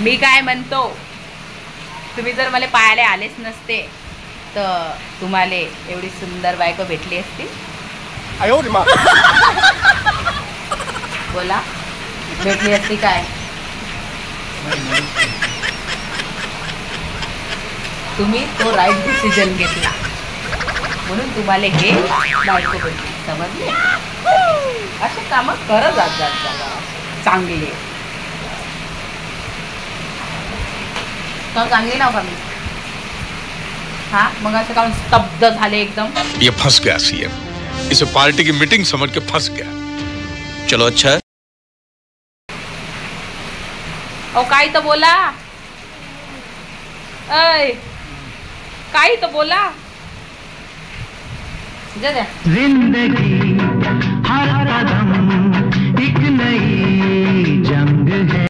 मी काय म्हणतो, तुम्ही जर मला पाहायला आलेच नसते तर तुम्हाला एवढी सुंदर बायको भेटली असती? बोला, भेटली असती काय? तुम्ही तो राईट डिसिजन घेतला म्हणून तुम्हाला हे बायको भेटली, समजले? असे कामं करत जात चांगले. चांगली नाव का मी? हाँ, मग असं काऊन स्तब्ध झाले एकदम? ये फंस गया सीएम, इसे पार्टी की मीटिंग समझ के फंस गया. चलो अच्छा है. ओ काही तर बोला. ऐ काही तर बोला. जिंदगी हर कदम एक नई जंग है.